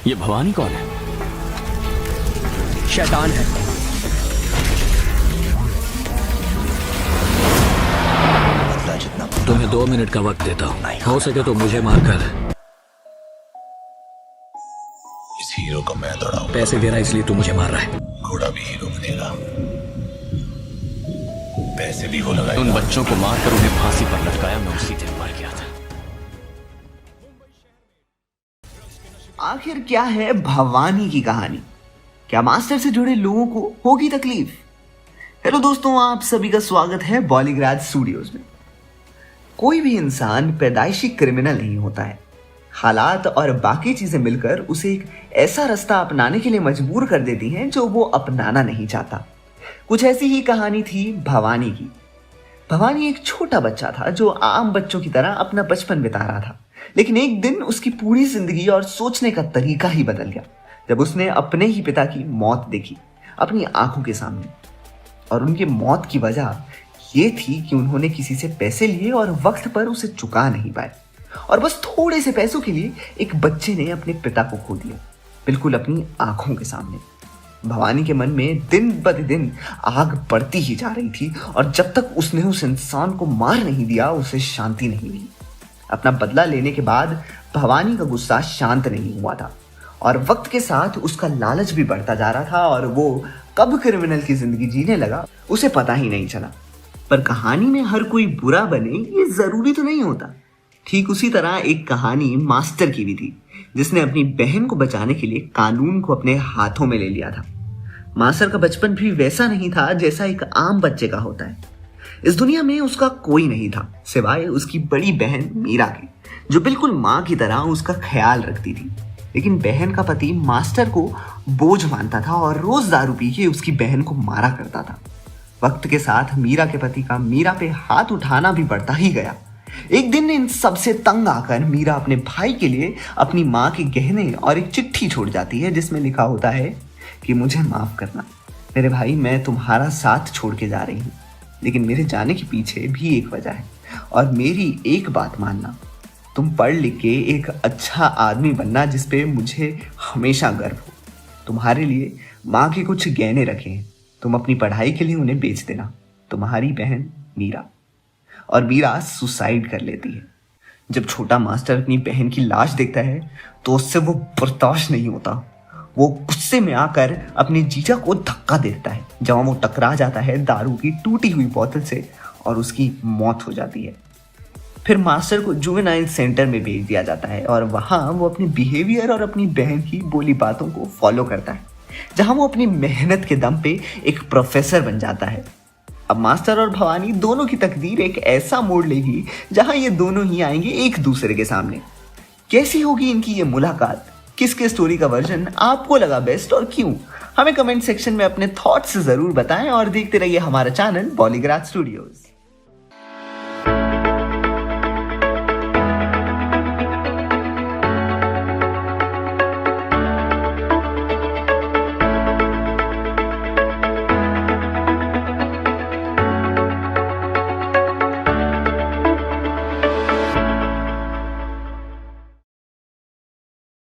ये भवानी कौन है? शैतान है। तुम्हें 2 मिनट का वक्त देता हूँ, हो सके तो मुझे मारकर इस हीरो को मैं दौड़ाऊं। पैसे दे रहा है इसलिए तू मुझे मार रहा है। घोड़ा भी हीरो बनेगा, पैसे भी वो लगाएगा। उन बच्चों को मारकर उन्हें फांसी पर लटकाया, मैं उसी दिन मर गया था। आखिर क्या है भवानी की कहानी? क्या मास्टर से जुड़े लोगों को होगी तकलीफ? हेलो दोस्तों, आप सभी का स्वागत है बॉलीग्राज स्टूडियोज में। कोई भी इंसान पैदाइशी क्रिमिनल नहीं होता है। हालात और बाकी चीजें मिलकर उसे एक ऐसा रास्ता अपनाने के लिए मजबूर कर देती हैं जो वो अपनाना नहीं चाहता। कुछ ऐसी ही कहानी थी भवानी की। भवानी एक छोटा बच्चा था जो आम बच्चों की तरह अपना बचपन बिता रहा था, लेकिन एक दिन उसकी पूरी जिंदगी और सोचने का तरीका ही बदल गया जब उसने अपने ही पिता की मौत देखी अपनी आंखों के सामने। और उनकी मौत की वजह ये थी कि उन्होंने किसी से पैसे लिए और वक्त पर उसे चुका नहीं पाए, और बस थोड़े से पैसों के लिए एक बच्चे ने अपने पिता को खो दिया, बिल्कुल अपनी आंखों के सामने। भवानी के मन में दिन ब दिन आग बढ़ती ही जा रही थी, और जब तक उसने उस इंसान को मार नहीं दिया उसे शांति नहीं हुई। अपना बदला लेने के बाद भवानी का गुस्सा शांत नहीं हुआ था, और वक्त के साथ उसका लालच भी बढ़ता जा रहा था, और वो कब क्रिमिनल की जिंदगी जीने लगा उसे पता ही नहीं चला। पर कहानी में हर कोई बुरा बने ये जरूरी तो नहीं होता। ठीक उसी तरह एक कहानी मास्टर की भी थी, जिसने अपनी बहन को बचाने के लिए कानून को अपने हाथों में ले लिया था। मास्टर का बचपन भी वैसा नहीं था जैसा एक आम बच्चे का होता है। इस दुनिया में उसका कोई नहीं था सिवाय उसकी बड़ी बहन मीरा के, जो बिल्कुल माँ की तरह उसका ख्याल रखती थी। लेकिन बहन का पति मास्टर को बोझ मानता था और रोज दारू पी के उसकी बहन को मारा करता था। वक्त के साथ मीरा के पति का मीरा पे हाथ उठाना भी बढ़ता ही गया। एक दिन इन सबसे तंग आकर मीरा अपने भाई के लिए अपनी माँ के गहने और एक चिट्ठी छोड़ जाती है, जिसमें लिखा होता है कि मुझे माफ करना मेरे भाई, मैं तुम्हारा साथ छोड़ के जा रही हूँ, लेकिन मेरे जाने के पीछे भी एक वजह है, और मेरी एक बात मानना, तुम पढ़ लिख के एक अच्छा आदमी बनना जिस पे मुझे हमेशा गर्व हो। तुम्हारे लिए माँ के कुछ गहने रखे हैं, तुम अपनी पढ़ाई के लिए उन्हें बेच देना। तुम्हारी बहन मीरा। और मीरा सुसाइड कर लेती है। जब छोटा मास्टर अपनी बहन की लाश देखता है तो उससे वो बर्दाश्त नहीं होता। वो गुस्से में आकर अपने जीजा को धक्का देता है, जहां वो टकरा जाता है दारू की टूटी हुई बोतल से, और उसकी मौत हो जाती है। फिर मास्टर को जुवेनाइल सेंटर में भेज दिया जाता है, और वहां वो अपने बिहेवियर और अपनी बहन की बोली बातों को फॉलो करता है, जहां वो अपनी मेहनत के दम पे एक प्रोफेसर बन जाता है। अब मास्टर और भवानी दोनों की तकदीर एक ऐसा मोड़ लेगी जहां ये दोनों ही आएंगे एक दूसरे के सामने। कैसी होगी इनकी ये मुलाकात? किसके स्टोरी का वर्जन आपको लगा बेस्ट और क्यों? हमें कमेंट सेक्शन में अपने थॉट्स जरूर बताएं, और देखते रहिए हमारा चैनल बॉलीग्राज स्टूडियोज।